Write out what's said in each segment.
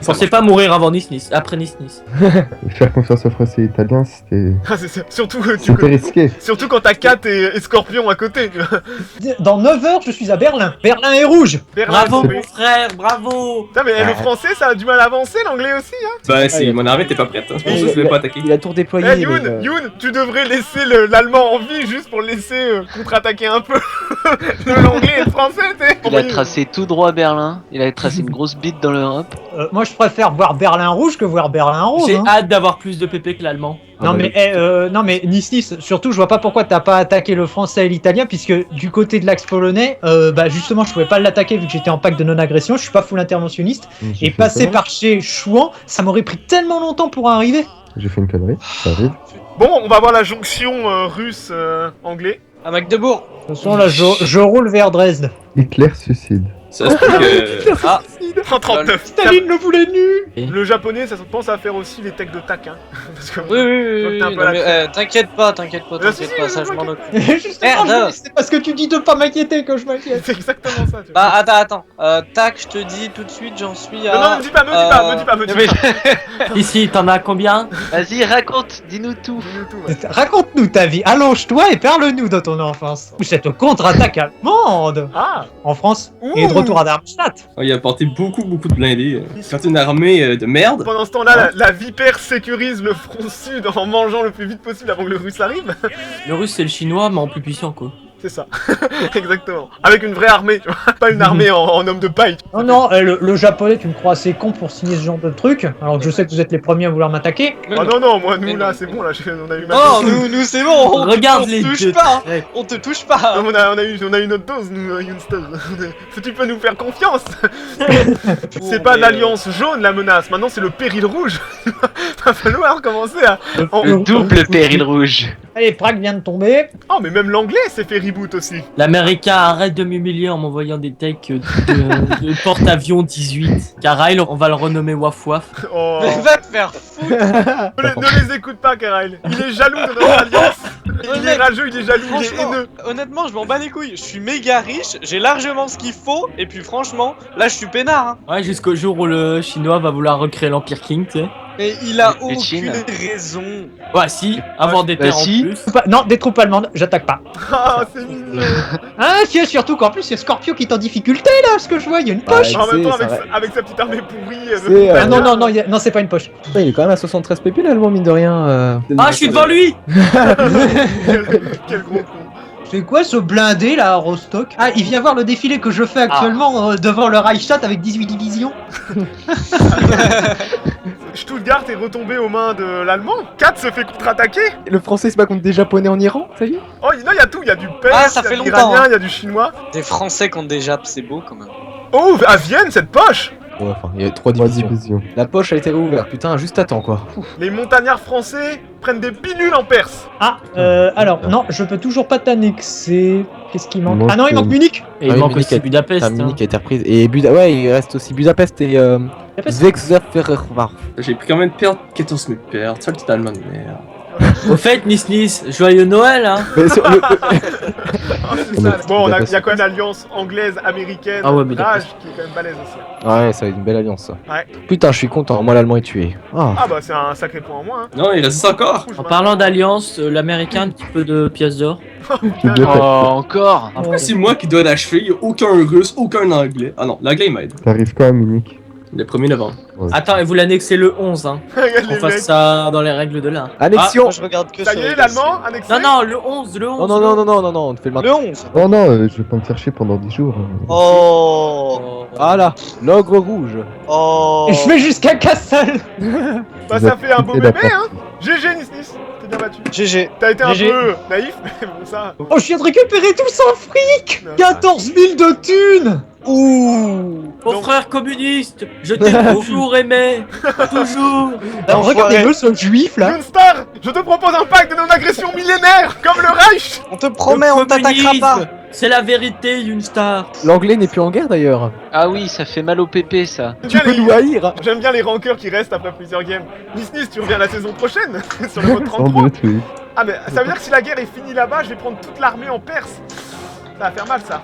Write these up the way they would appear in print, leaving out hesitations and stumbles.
Pensez pas mourir avant Nice-Nice, après Nice-Nice. Faire confiance aux Français et Italiens, c'était Ah, c'est ça. Surtout, risqué. surtout quand t'as Kat et Scorpion à côté. Tu vois. Dans 9 heures, je suis à Berlin. Berlin est rouge. Berlin, Bravo c'est tombé. mon frère, bravo. Putain, mais le français, ça a du mal à avancer, l'anglais aussi, hein. Bah si, mon armée était pas prête, hein. C'est pour ça que je l'ai pas attaqué. Il a tout redéployé. Eh, Youn, tu devrais laisser l'allemand en vie juste pour le laisser contre-attaquer un peu. L'anglais et le français, t'sais. Il a tracé tout droit Berlin, il a tracé une grosse bite dans l'Europe. Moi, je préfère voir Berlin rouge que voir Berlin rose. J'ai hein. hâte d'avoir plus de PP que l'allemand. Non, mais Nice, surtout, je vois pas pourquoi t'as pas attaqué le français et l'italien, puisque du côté de l'axe polonais, bah justement, je pouvais pas l'attaquer vu que j'étais en pacte de non-agression, je suis pas full interventionniste, et passer par chez Chouan, ça m'aurait pris tellement longtemps pour arriver. J'ai fait une connerie, ça arrive. Bon, on va voir la jonction russe-anglais. À Magdebourg. De toute façon, là, je roule vers Dresde. Hitler suicide. Ça se peut que... Ah, En 39. Staline le voulait nu. Le japonais, ça pense à faire aussi les techs de tac, hein. Parce que oui, oui, vois que oui, t'es un oui, peu à non, la mais, t'inquiète pas, ça je m'en occupe. Justement, Merde. c'est parce que tu dis de pas m'inquiéter que je m'inquiète. c'est exactement ça, tu vois. Bah attends, tac, je te dis tout de suite, j'en suis à... Non, me dis pas, me dis pas. Ici, t'en as combien? Vas-y, raconte, dis-nous tout. Raconte-nous ta vie, allonge-toi et parle-nous de ton enfance. Cette contre-attaque allemande Ah. en France Ouh. et de retour à Darmstadt. Oh, il a apporté beaucoup de blindés. Quand une armée de merde... Pendant ce temps-là, la vipère sécurise le front sud en mangeant le plus vite possible avant que le russe arrive. Le russe c'est le chinois mais en plus puissant quoi. C'est ça. Exactement. Avec une vraie armée, tu vois. Pas une armée en homme de paille. Non, le japonais, tu me crois assez con pour signer ce genre de truc, alors que je sais que vous êtes les premiers à vouloir m'attaquer. Ah non, moi, nous Mais là, non. c'est bon, là, on a eu ma Non, dose. nous c'est bon, on Regarde te les touche deux pas, traits. on te touche pas. Non, on a eu notre dose, nous, Younstone. Tu peux nous faire confiance. C'est pas l'alliance jaune la menace, maintenant c'est le péril rouge. Va falloir commencer à... Le double péril rouge. Allez, Prague vient de tomber. Oh, mais même l'anglais s'est fait reboot aussi. L'américain arrête de m'humilier en m'envoyant des techs de porte-avions 18. Karail, on va le renommer Waf Waf. Oh. Mais va te faire foutre. Ne les écoute pas, Karail. Il est jaloux de notre alliance. Il est rageux, il est jaloux, il est Franchement, haineux. honnêtement, je m'en bats les couilles. Je suis méga riche, j'ai largement ce qu'il faut, et puis franchement, là je suis peinard. Hein. Ouais, jusqu'au jour où le chinois va vouloir recréer l'Empire King, tu sais. Mais il a Le Chine. aucune raison. Ouais, si, avoir des terres en si. plus. Non, des troupes allemandes, j'attaque pas. Ah, c'est mignon. Ah, surtout qu'en plus, il y a Scorpio qui est en difficulté là, ce que je vois, il y a une poche. En même temps, ça avec sa petite armée pourrie. C'est, Ah non, non, c'est pas une poche. Putain, il est quand même à 73 pp l'allemand, mine de rien. Ah, je suis devant lui. Quel gros con. C'est quoi ce blindé là à Rostock? Ah, il vient voir le défilé que je fais actuellement devant le Reichstag avec 18 divisions. Stuttgart est retombé aux mains de l'allemand. Kat se fait contre-attaquer. Le français se bat contre des japonais en Iran, ça y est? Oh, non, il y a tout. Il y a du perse, Ah, ça il y a fait de longtemps, l'iranien, hein. il y a du chinois. Des Français contre des Japs, c'est beau quand même. Oh, à Vienne, cette poche. Ouais, enfin, il y a 3 3 divisions. divisions. La poche a été réouverte, putain, juste à temps quoi. Les montagnards français prennent des pilules en Perse. Ah, alors, non, je peux toujours pas t'annexer. Qu'est-ce qui manque? Il manque, Ah non, il manque Munich. Et Ah il oui, manque Munich aussi a- Budapest. Putain, hein. Munich a été reprise. Et ouais, il reste aussi Budapest et Zwexafererwarf. J'ai pris quand même perdre 14 000 pertes, ça le petit allemand de merde. Au fait, Nice, joyeux Noël, hein. Mais sur le- Oh, c'est sale. Bon, il y a quand même l'alliance anglaise, américaine, Ah ouais, mais Rage, qui est quand même balèze aussi. Ouais, ça va être une belle alliance ça. Ouais. Putain, je suis content, moi l'allemand est tué. Ah. Ah bah c'est un sacré point en moins. Hein. Non, il reste encore. En parlant d'alliance, l'américain un petit peu de pièces d'or. C'est bien Oh, fait. encore. Après, c'est moi qui dois l'achever, il n'y a aucun russe, aucun anglais. Ah non, l'anglais il m'aide. T'arrives quand à Munich? Le 1er novembre. Attends, et vous l'annexez le 11, hein. Regarde On les fasse mecs. ça dans les règles de l'art. Annexion. Moi je regarde que Ça y est, l'allemand, annexé. Non, non, le 11, le 11. Non, on te fait le Le maintenant. 11. Oh non, je vais pas me faire chier pendant 10 jours. Oh. Ah là, l'ogre rouge. Oh. Et je vais jusqu'à Kassel. Bah ça fait un beau Et bébé, d'accord. hein. GG, Nice. T'es bien battu. GG. T'as été un GG. peu naïf, mais bon ça... Oh, je viens de récupérer tout son fric. 14 000 de thunes. Ouh. Mon Donc- frère communiste, je t'ai toujours aimé. Toujours. Alors, regardez-le, ce juif là. Youngstar, je te propose un pacte de non-agression millénaire, comme le Reich. On te promet, on t'attaquera pas. C'est la vérité, une star. L'anglais n'est plus en guerre d'ailleurs. Ah oui, ça fait mal au pépé ça. Tu peux nous haïr. J'aime bien les rancœurs qui restent après plusieurs games. Nice, tu reviens la saison prochaine, sur le mode Sans 33. doute, oui. Ah mais ça veut dire que si la guerre est finie là-bas, je vais prendre toute l'armée en Perse. Ça va faire mal ça.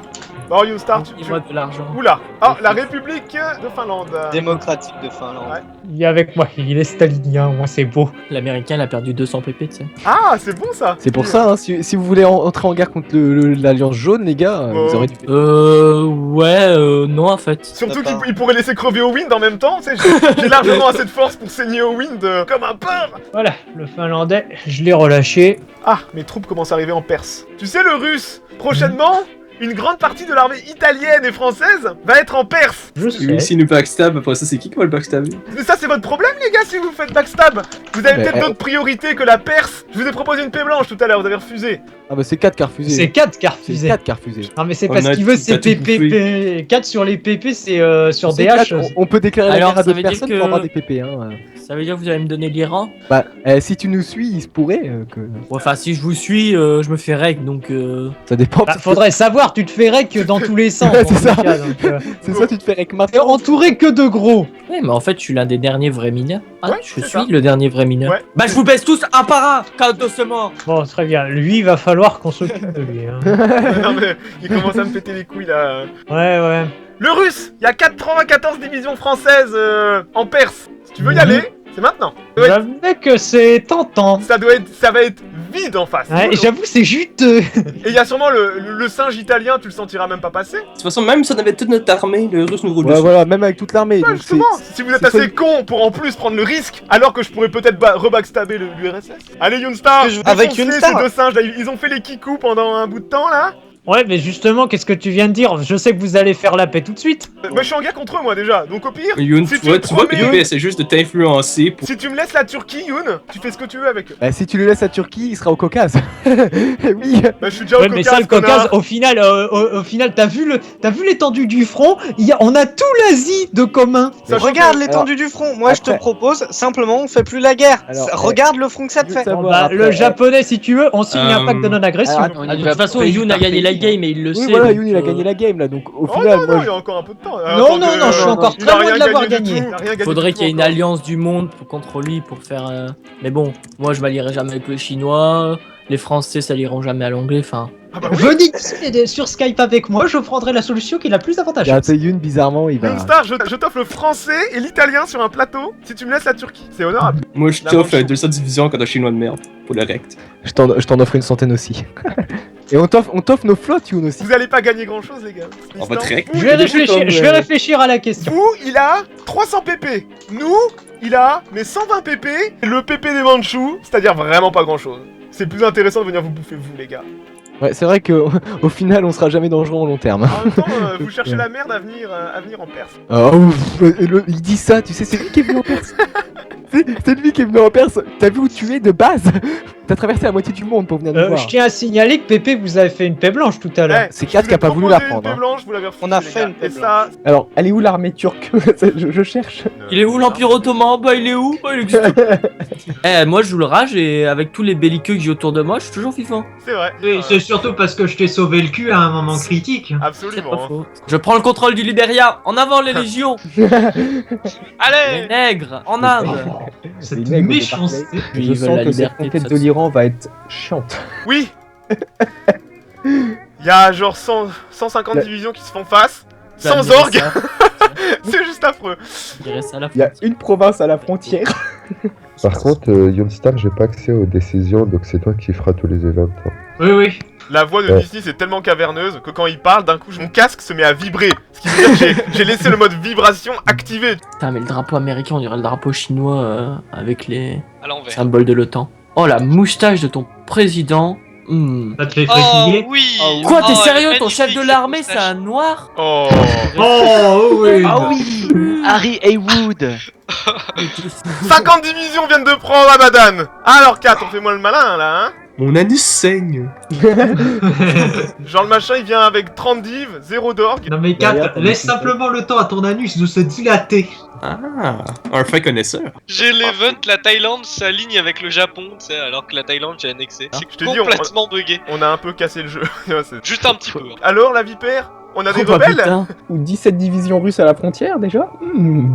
Bon, Younstar, tu... Envoie de l'argent. Oula. Ah, la République de Finlande. Démocratique de Finlande. Ouais. Il est avec moi, il est stalinien, moi c'est beau. L'américain, il a perdu 200 pp, tu sais. Ah, c'est bon ça. C'est pour ça, hein, si vous voulez entrer en guerre contre l'Alliance jaune, les gars, vous aurez du... Non en fait. Surtout Papa. qu'il pourrait laisser crever au wind en même temps, tu sais, j'ai largement assez de force pour saigner au wind comme un porc. Voilà, le finlandais, je l'ai relâché. Ah, mes troupes commencent à arriver en Perse. Tu sais, le russe, prochainement, une grande partie de l'armée italienne et française va être en Perse. Je Et sais. s'il nous backstab, après ça, c'est qui va le backstabber? Mais ça, c'est votre problème, les gars, si vous faites backstab. Vous avez Mais, peut-être d'autres priorités que la Perse. Je vous ai proposé une paix blanche tout à l'heure, vous avez refusé. Ah bah c'est 4 qui a refusé. C'est 4 qui a C'est refusé. 4 qui a refusé. Non mais c'est On parce a qu'il veut tout- c'est t'as tout PPP. 4 sur les PP, c'est sur C'est DH. 4, on peut déclarer la Alors, guerre à ça veut d'autres dire personnes que- pour avoir des PP. Hein. Ça veut dire que vous allez me donner l'Iran? Bah, si tu nous suis, il se pourrait que... Ouais, enfin, si je vous suis, je me fais rec, donc... Ça dépend. Bah, faudrait savoir, tu te fais rec dans tous les sens. Ouais, dans c'est tous les ça. cas, donc, C'est ça, tu te fais rec T'es maintenant. entouré que de gros. Ouais, mais en fait, je suis l'un des derniers vrais mineurs. Ah, Ouais, je c'est suis ça. le dernier vrai mineur. Ouais. Bah, je vous baisse tous un par un, quand doucement. Bon, très bien. Lui, il va falloir qu'on s'occupe de lui. Hein. Non, mais il commence à me péter les couilles là. Ouais, ouais. Le russe, il y a 94 divisions françaises en Perse. Si tu veux y aller, c'est maintenant. J'avoue que c'est tentant. Ça va être vide en face. Ouais, Et j'avoue, c'est juteux. il y a sûrement le singe italien, tu le sentiras même pas passer. De toute façon, même si on avait toute notre armée, le russe nous roule Ouais, dessus. voilà, même avec toute l'armée. Ouais, donc justement, si vous êtes c'est assez solide. con pour en plus prendre le risque, alors que je pourrais peut-être rebackstabber l'URSS. Allez Younstar, Avec défoncez Younstar. ces deux singes là, ils ont fait les kikou pendant un bout de temps là. Ouais, mais justement, qu'est-ce que tu viens de dire? Je sais que vous allez faire la paix tout de suite. Moi je suis en guerre contre eux moi déjà, donc au pire, Youn, si tu vois que promets- l'UB essaie juste de t'influencer pour... si tu me laisses la Turquie, Youn, tu fais ce que tu veux avec eux. Bah, si tu le laisses à Turquie, il sera au Caucase. Oui. Bah je suis déjà Ouais, au mais Caucase, ça, le Caucase, connard. au final, t'as vu l'étendue du front? On a tout l'Asie de commun. Sachant Regarde que- l'étendue du front. Moi, je te après- propose simplement, on fait plus la guerre. Alors, Regarde le front que ça te je veux fait. savoir Bon, bah, après, le japonais, si tu veux, on signe un pacte de non-agression. alors, On y Ah, de va toute façon, pays Youn a par gagné la pays. game et il le Oui, sait. voilà, donc, Youn, il a gagné la game là, donc au Oh final, non, moi, non, il y a encore un peu de temps. Non, non, non, je suis encore Il a très loin rien de l'avoir gagné du gagné. tout, il a rien gagné Faudrait du qu'il y ait tout une encore. alliance du monde contre lui pour faire. Mais bon, moi je m'allierai jamais avec les Chinois. Les Français s'allieront jamais à l'anglais. Enfin, Ah bah oui. Venez discuter sur Skype avec moi, je prendrai la solution qui est la plus avantageuse. Youn, bizarrement, il va. Younstar, je t'offre le français et l'italien sur un plateau si tu me laisses la Turquie. C'est honorable. Moi, je La t'offre manche. 200 divisions quand un chinois de merde, pour le rect. Je t'en offre une centaine aussi. Et on t'offre nos flottes, Youn aussi. Vous allez pas gagner grand chose, les gars. On va te rect. Je vais réfléchir à la question. Vous, il a 300 pp. Nous, il a mais 120 pp. Et le pp des Mandchous, c'est-à-dire vraiment pas grand chose. C'est plus intéressant de venir vous bouffer, vous, les gars. Ouais, c'est vrai que au final, on sera jamais dangereux en long terme. En même temps, vous cherchez la merde à venir en Perse. Oh, il dit ça, tu sais, c'est lui qui est venu en Perse. C'est lui qui est venu en Perse. T'as vu où tu es de base? T'as traversé la moitié du monde pour venir nous voir. Je tiens à signaler que Pépé vous avez fait une paix blanche tout à l'heure. Eh, C'est je Kat vous qui a ai pas voulu proposé la prendre, Une hein. paix blanche, vous l'avez refusé, On a les fait gars. une paix Et ça, Alors, elle est où l'armée turque? Je cherche. il est où l'Empire Ottoman? Bah, il est où? Bah, il existe pas. Eh, moi je joue le rage et avec tous les belliqueux que j'ai autour de moi, je suis toujours vivant. C'est vrai. Oui, c'est surtout parce que je t'ai sauvé le cul à un moment critique. C'est pas Absolument. hein. faux. Je prends le contrôle du Libéria. En avant les légions. Les Allez. nègres en Inde. Cette Les nègres de méchanceté. Barclay. Puis Je ils veulent sens la que cette liberté, conquête tout de ça. l'Iran va être chiante. Oui. Il y a genre 150 divisions qui se font face. Ça, Sans je dirais orgue. ça. C'est juste affreux. Je dirais ça à la Il y a frontière. une province à la frontière. Par contre, Younstar, j'ai pas accès aux décisions, donc c'est toi qui feras tous les events. hein. Oui, oui. La voix de Ouais. Disney c'est tellement caverneuse que quand il parle, d'un coup, mon casque se met à vibrer. Ce qui veut dire que j'ai laissé le mode vibration activé. Putain, mais le drapeau américain, on dirait le drapeau chinois avec les À l'envers. symboles de l'OTAN. Oh, la moustache de ton président. Hmm. Ça te fait Oh fatiguer. oui. Quoi, t'es Oh, sérieux? elle est Ton chef de magnifique, l'armée, cette c'est un noir? Oh. Oh, oui. Ah oui, Harry Haywood. 50 divisions viennent de prendre Abadan. Alors 4, on fait moi le malin là, hein. Mon anus saigne. Genre le machin il vient avec 30 divs, 0 d'orgue. Non mais Derrière, Kat, t'as laisse des- simplement le temps à ton anus de se dilater. Ah, un fin connaisseur. J'ai l'event, la Thaïlande s'aligne avec le Japon, tu sais, alors que la Thaïlande j'ai annexé. Ah. C'est Je te dis, complètement bugué. On a un peu cassé le jeu. C'est- Juste un petit peu. hein. Alors la vipère, on a des Oh, bah, rebelles. putain. Ou 17 divisions russes à la frontière déjà.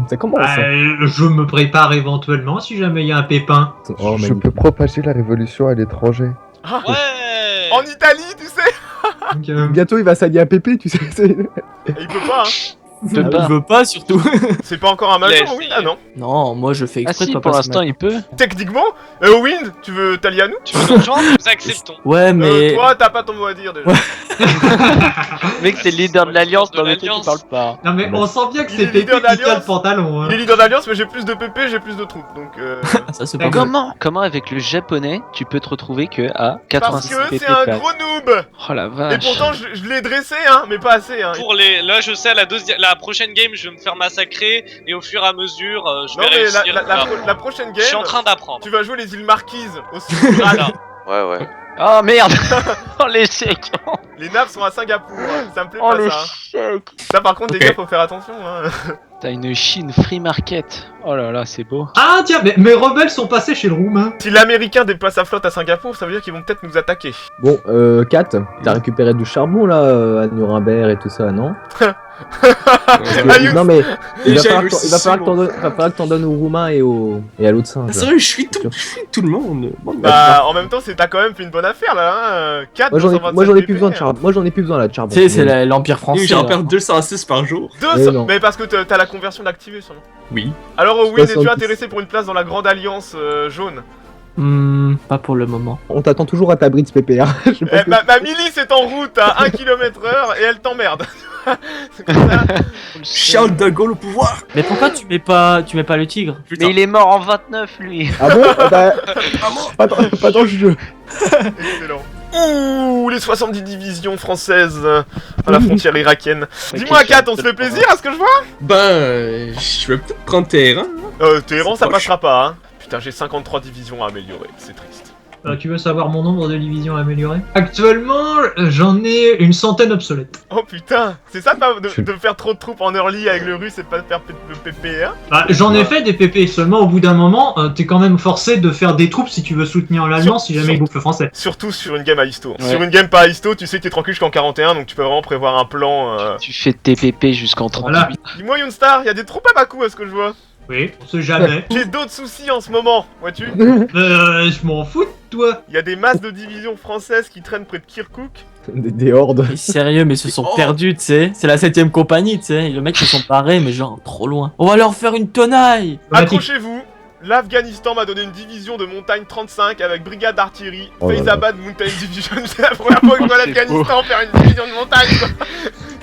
Ça commence. Je me prépare éventuellement si jamais il y a un pépin. Je peux propager la révolution à l'étranger. Ah, Ouais. en Italie, tu sais. Donc, Bientôt il va s'allier à Pépé, tu sais. Et il peut pas, hein. peut Ah, pas. il veut pas surtout. C'est pas encore un major, Laisse, oui? Ah non. Non, moi je fais Ah exprès si, de pas pour passer l'instant ma- il peut. Techniquement, Wind, tu veux t'allier à nous? Tu veux nous rejoindre? Nous acceptons. Ouais, mais. Toi, t'as pas ton mot à dire déjà. Mec, c'est le leader de l'Alliance, De non mais toi tu l'Alliance. parles pas. Non mais on sent bien que Il c'est est Pépé leader qui tient le d'Alliance. pantalon. Il est leader d'Alliance, mais j'ai plus de PP, j'ai plus de troupes, donc Ça c'est pas D'accord. mal. Comment avec le japonais tu peux te retrouver que à Parce 86 que pp c'est un pack. gros noob. Oh la Et vache. pourtant, je l'ai dressé, hein, mais pas assez, hein. Pour les, là je sais, la prochaine game je vais me faire massacrer et au fur et à mesure je Non, vais mais réussir. la prochaine Je suis en game, train d'apprendre. tu vas jouer les îles Marquises aussi. Voilà. Ouais. Oh merde. Oh l'échec. Les nappes sont à Singapour, ça me plaît Oh pas ça. hein. l'échec. Ça par contre, les gars, faut faire attention. Hein. T'as une Chine free market. Oh là là, c'est beau. Ah tiens, mais mes rebelles sont passés chez le Roumain. Si l'Américain déplace sa flotte à Singapour, ça veut dire qu'ils vont peut-être nous attaquer. Bon, Kat, t'as récupéré du charbon là à Nuremberg et tout ça, non? Ayou, Non mais il va Déjà, falloir il que veut il va falloir six que t'en donnes aux Roumains et à l'autre singe. Ah, c'est vrai, je suis tout le monde. Bon, Bah, en même temps, t'as quand même fait une bonne affaire là. Hein. 4, Moi j'en ai plus besoin de charbon. Moi j'en ai plus besoin là de charbon. Tu sais, c'est l'Empire français. j'en là. perds 206 par jour. Mais non. Mais parce que t'as la conversion d'activer sûrement. Oui. Alors, Win, es-tu 70. intéressé pour une place dans la Grande Alliance jaune? Pas pour le moment. On t'attend toujours à ta bridge PPR. Je sais pas Eh, ma milice est en route à 1 km/h et elle t'emmerde. C'est comme ça. Charles de Gaulle au pouvoir. Mais pourquoi tu mets pas le tigre? Mais il est mort en 29 lui. Ah bon? Bah, pas dans le jeu. Excellent. Ouh, les 70 divisions françaises à la frontière irakienne. Dis-moi, Kat, on se fait plaisir à ce que je vois? Ben, je vais peut-être prendre Téhéran. Téhéran, ça passera pas, hein. Putain, j'ai 53 divisions à améliorer, c'est triste. Tu veux savoir mon nombre de divisions améliorées? Actuellement, j'en ai une centaine obsolètes. Oh putain, c'est ça de faire trop de troupes en early avec le russe et de pas faire le PP, hein? Bah, j'en ai fait des PP, seulement au bout d'un moment, t'es quand même forcé de faire des troupes si tu veux soutenir l'Alliance si jamais il bouffe le français. Surtout sur une game à histo. Ouais. Sur une game pas à histo, tu sais que t'es tranquille jusqu'en 41, donc tu peux vraiment prévoir un plan. Tu fais TPP jusqu'en 38. Voilà. Dis-moi, Younstar, y a des troupes à Bakou à ce que je vois. Oui, on sait jamais. J'ai d'autres soucis en ce moment, vois-tu? Je m'en fous de toi. Y a des masses de divisions françaises qui traînent près de Kirkuk. Des hordes. Mais sérieux, mais ils se sont Oh. perdus, tu sais. C'est la 7ème compagnie, tu sais. Le mec, ils sont parés, mais genre trop loin. On va leur faire une tenaille. Accrochez-vous, l'Afghanistan m'a donné une division de montagne 35 avec brigade d'artillerie, Oh là là. Faizabad Mountain Division. C'est la première fois que je vois Oh, c'est l'Afghanistan faire une division de montagne, quoi.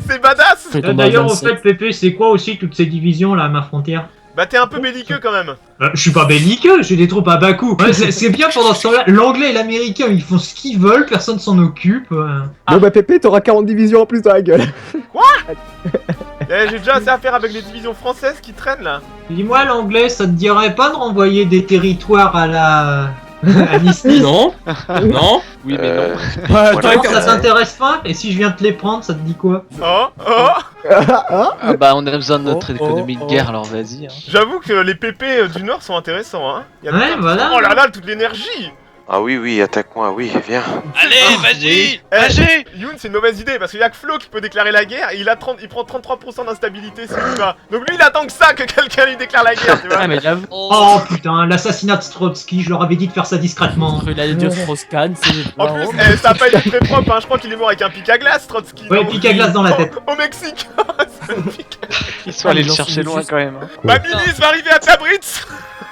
C'est badass. Fait tomber à D'ailleurs, au 27. fait, PP, c'est quoi aussi toutes ces divisions là à ma frontière? Bah t'es un peu belliqueux quand même. Je suis pas belliqueux, j'ai des troupes à Bakou. Ouais, c'est bien pendant ce temps-là, l'anglais et l'américain ils font ce qu'ils veulent, personne s'en occupe. Bon bah Pépé, t'auras 40 divisions en plus dans la gueule. J'ai déjà assez à faire avec les divisions françaises qui traînent là. Dis-moi, l'anglais, ça te dirait pas de renvoyer des territoires à la. à Nice-Nice? Non. Non. Oui, mais non. Toi, ça t'intéresse pas? Et si je viens te les prendre, ça te dit quoi? Oh. Ah bah on a besoin de notre Oh, économie oh, de guerre, alors vas-y. Hein. J'avoue que les PP du Nord sont intéressants, hein. Y a Ouais, plein de- voilà. Oh là là, toute l'énergie. Ah oui, attaque-moi, oui, viens. Allez, vas-y, vas-y. Youn, c'est une mauvaise idée parce qu'il y a que Flo qui peut déclarer la guerre et il prend 33% d'instabilité s'il y va. Donc lui il attend que ça, que quelqu'un lui déclare la guerre, tu vois. Ah, mais j'avoue, Oh putain, l'assassinat de Trotsky, je leur avais dit de faire ça discrètement. il allait dire Strauss-Kahn, c'est. En plus, ça a pas été très propre, hein. Je crois qu'il est mort avec un pic à glace, Trotsky. Ouais, non pic à glace dans la tête. Au Mexique. C'est magnifique. Ils sont allés ils le en chercher sont loin juste- quand même. Hein. Ma milice va arriver à Tabritz.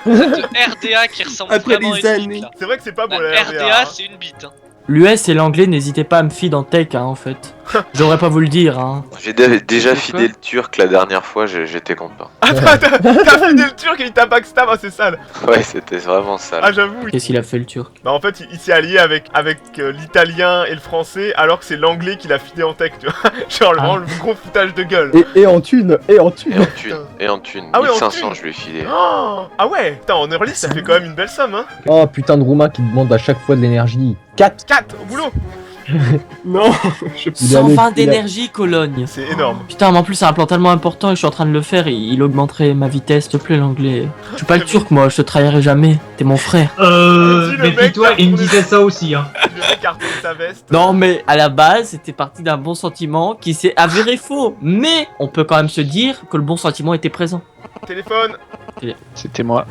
Cette RDA qui ressemble Après vraiment les à une années. bite, là. C'est vrai que c'est pas beau La la RDA, RDA. c'est une bite. Hein. L'US et l'anglais, n'hésitez pas à me feed en tech, hein, en fait. J'aurais pas vous le dire, hein. J'ai déjà Pourquoi fidé le turc la dernière fois, j'étais content. T'as fidé le turc et il t'a backstab, ah, c'est sale. Ouais, c'était vraiment sale. Ah, j'avoue. Qu'est-ce qu'il a fait, le turc? Bah, en fait, il s'est allié avec l'italien et le français alors que c'est l'anglais qui l'a fidé en tech, tu vois. Genre, vraiment, le gros foutage de gueule. Et en thune. Et en thune. Ah ouais, en 1500 thune. je lui ai filé. Oh, ah ouais, putain, en early ça fait quand même une belle somme, hein. Oh putain de Roumain qui demande à chaque fois de l'énergie. 4. 4 au boulot. Non. Je... Il est allé- 120 il a- d'énergie, Cologne. C'est énorme. Putain, mais en plus, c'est un plan tellement important et je suis en train de le faire. Il augmenterait ma vitesse, s'il te plaît, l'anglais. Je suis pas le turc, moi, je te trahirai jamais. T'es mon frère. Dis le Mais mec toi, qui a il me retourné- disait ça aussi, hein. Le mec a retourné sa veste. Non, mais à la base, c'était parti d'un bon sentiment qui s'est avéré faux. Mais on peut quand même se dire que le bon sentiment était présent. Téléphone. C'était moi.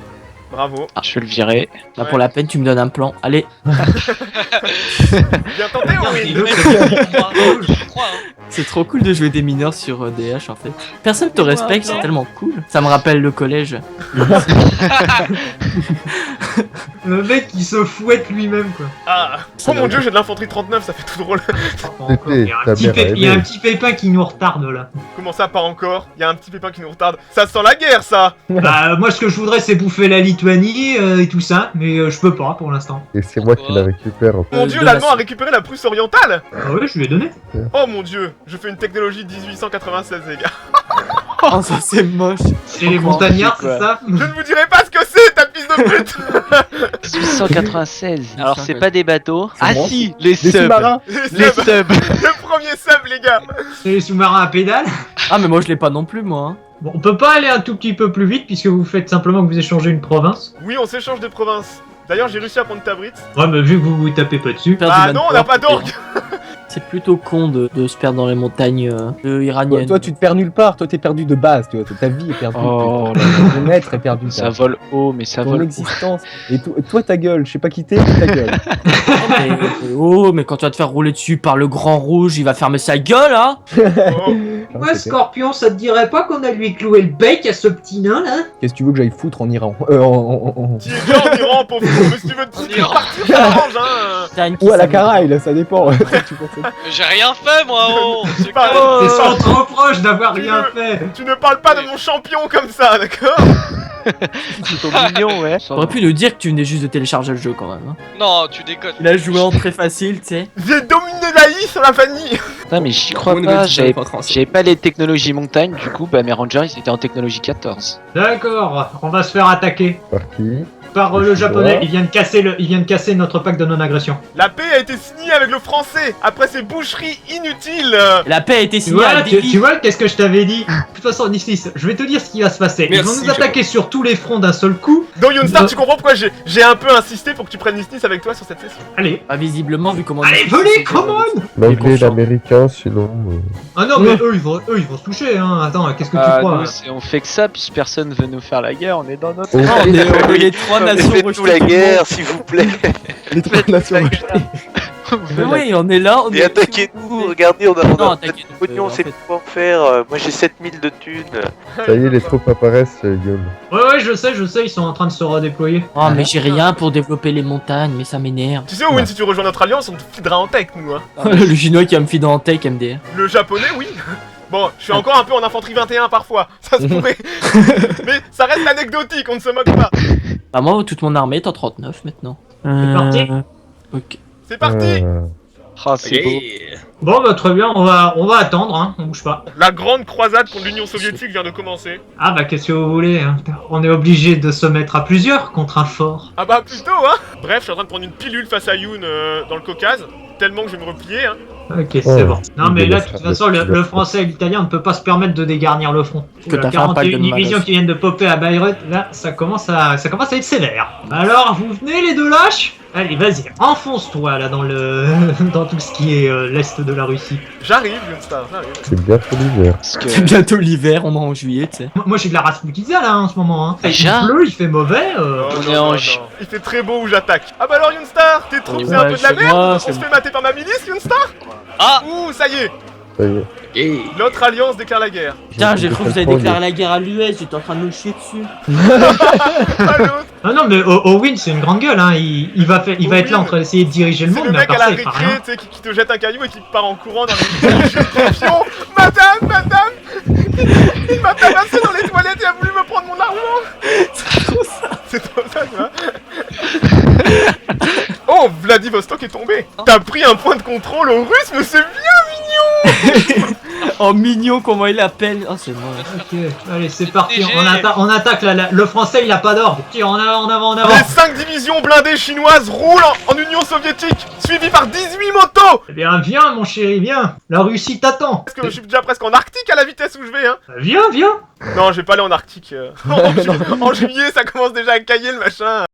Bravo. Je vais le virer. Là, pour la peine, tu me donnes un plan. Allez. Bien tenté, Il Owen. je crois, hein. C'est trop cool de jouer des mineurs sur DH en fait. Personne te respecte, c'est tellement cool. Ça me rappelle le collège. Le mec qui se fouette lui-même quoi. Ah. Oh mon dieu, j'ai de l'infanterie 39, ça fait tout drôle. Il y a un petit il y a un petit pépin qui nous retarde là. Comment ça, pas encore? Il y a un petit pépin qui nous retarde. Ça sent la guerre, ça. Bah moi ce que je voudrais c'est bouffer la Lituanie et tout ça, mais je peux pas pour l'instant. Et c'est moi qui la récupère en fait. Mon dieu, de l'Allemand la- a récupéré la Prusse orientale. Ah ouais, je lui ai donné. Oh mon dieu, je fais une technologie 1896, les gars. Oh, ça c'est moche. C'est les montagnards, c'est ça? Je ne vous dirai pas ce que c'est, ta fils de pute. 1896. Alors c'est pas des bateaux. Ah moi. si, les Des subs. sous-marins. Les subs. Le premier sub, les gars. C'est les sous-marins à pédale. Ah, mais moi je l'ai pas non plus, moi. Hein. Bon, on peut pas aller un tout petit peu plus vite puisque vous faites simplement que vous échangez une province. Oui, on s'échange des provinces. D'ailleurs, j'ai réussi à prendre Tabrit. Ouais, mais vu que vous vous tapez pas dessus. Faire du Ah non, on n'a manpower, pas d'orgue. C'est plutôt con de se perdre dans les montagnes iraniennes. Toi, tu te perds nulle part. Toi, t'es perdu de base. Tu vois, ta vie est perdue. Oh Ton être est perdu. Ça vole haut, mais ça Ton vole haut. existence. Et toi, ta gueule. Je sais pas qui t'es, mais ta gueule. mais quand tu vas te faire rouler dessus par le grand rouge, il va fermer sa gueule, hein. Oh. Ouais, Scorpion, ça te dirait pas qu'on a lui cloué le bec à ce petit nain là? Qu'est-ce que tu veux que j'aille foutre en Iran Tu es déjà en Iran, pauvre fou, mais si tu veux te Iran. partir, ça arrange, hein. T'as une qui Ou à la s'amène. Caraïbe, là, ça dépend. Tu penses- J'ai rien fait, moi, oh. C'est Bah, quoi T'es sans trop proche d'avoir Tu rien veux- fait. Tu ne parles pas de mon champion comme ça, d'accord? Plutôt mignon, ouais. T'aurais pu nous dire que tu venais juste de télécharger le jeu quand même. Hein. Non, tu déconnes. Il a joué en très facile, tu sais. J'ai dominé l'AI sur la famille. Putain, mais j'y crois Vous ne pas. le dites pas, J'avais pas les technologies montagne, du coup, bah mes rangers ils étaient en technologie 14. D'accord, on va se faire attaquer Par qui? par le japonais. Il vient de casser notre pacte de non-agression. La paix a été signée avec le français après ces boucheries inutiles. La paix a été Tu signée à vois, Delhi. tu vois, qu'est-ce que je t'avais dit? De toute façon, Nislis, je vais te dire ce qui va se passer. Ils vont Merci, nous attaquer sur tous les fronts d'un seul coup. Donc Yonstar, tu comprends pourquoi j'ai un peu insisté pour que tu prennes Nisnis avec toi sur cette session. Allez, Bah, visiblement, vu comment. allez, venez, come on! L'anglais et l'américain, sinon. Ah non, mais eux, ils vont se toucher, hein. Attends, qu'est-ce que tu crois? Nous, on fait que ça, puisque personne veut nous faire la guerre, on est dans notre. Oh. Ah, on est les trois nations Faites-nous la guerre, s'il vous plaît. Les trois nations. Mais oui, on est là. On Et est... attaquez-nous, regardez, on a Non, on a attaquez-nous, pas de pognon, en c'est fait. quoi en faire. Moi j'ai 7000 de thunes. Ça y est, les troupes apparaissent, Yon. Ouais, je sais, ils sont en train de se redéployer. Oh, mais j'ai rien pour développer les montagnes, mais ça m'énerve. Tu sais, Owen, si tu rejoins notre alliance, on te filera en tech, nous, hein. Le chinois qui va me filer en tech MDR. Le japonais, oui. Bon, je suis encore un peu en infanterie 21 parfois, ça se pourrait. Mais ça reste anecdotique, on ne se moque pas. Bah, moi, toute mon armée est en 39 maintenant. parti. Ok. C'est parti. Ah, c'est beau. Bon, bah très bien, on va attendre, hein. On bouge pas. La grande croisade contre l'Union soviétique vient de commencer. Ah bah qu'est-ce que vous voulez, hein. On est obligé de se mettre à plusieurs contre un fort. Ah bah plutôt, hein. Bref, je suis en train de prendre une pilule face à Yoon dans le Caucase, tellement que je vais me replier, hein. Ok, c'est bon. Non mais là, de toute façon, le français et l'italien ne peut pas se permettre de dégarnir le front. Que t'as fait un pack de 41 divisions Malas. qui viennent de popper à Bayreuth, là, ça commence à être sévère. Alors, vous venez les deux lâches? Allez, vas-y, enfonce-toi là dans dans tout ce qui est l'est de la Russie. J'arrive, Yonstar, j'arrive. C'est bientôt l'hiver. Parce que... C'est bientôt l'hiver, on est en juillet, tu sais. Moi, j'ai de la Rasputia là en ce moment. Hein. Déjà Il pleut, il fait mauvais. Oh, On est en ju- Il fait très beau où j'attaque. Ah bah alors Yonstar, tes troupes c'est un peu de la chez merde. moi, On c'est se fait mater par ma milice, Yonstar. Ah Ouh, ça y est. Ça y est. Notre alliance déclare la guerre. Putain, j'ai cru que vous avez comprends, déclaré la guerre à l'US, j'étais en train de me chier dessus. Ah l'autre, Ah non, mais Owen, c'est une grande gueule. Hein. Il va être là en train d'essayer de diriger le c'est monde, le mais à mec à part la ça, il fera récré, rien. tu sais, qui te jette un caillou et qui part en courant dans les... Je suis champion. Madame il m'a tabassé dans les toilettes et a voulu me prendre mon argent. C'est trop ça, tu vois. Oh, Vladivostok est tombé. T'as pris un point de contrôle aux Russes, mais c'est bien. Oh, mignon, comment il l'appelle. Oh, c'est moche. Ok, allez, c'est parti. GG. On attaque là. Le français, il a pas d'ordre. Tiens, en avant. Les 5 divisions blindées chinoises roulent en Union soviétique, suivies par 18 motos. Eh bien, viens, mon chéri, viens. La Russie t'attend. Parce que je suis déjà presque en Arctique à la vitesse où je vais, hein. Viens. Non, je vais pas aller en Arctique. En juillet, ça commence déjà à cailler le machin.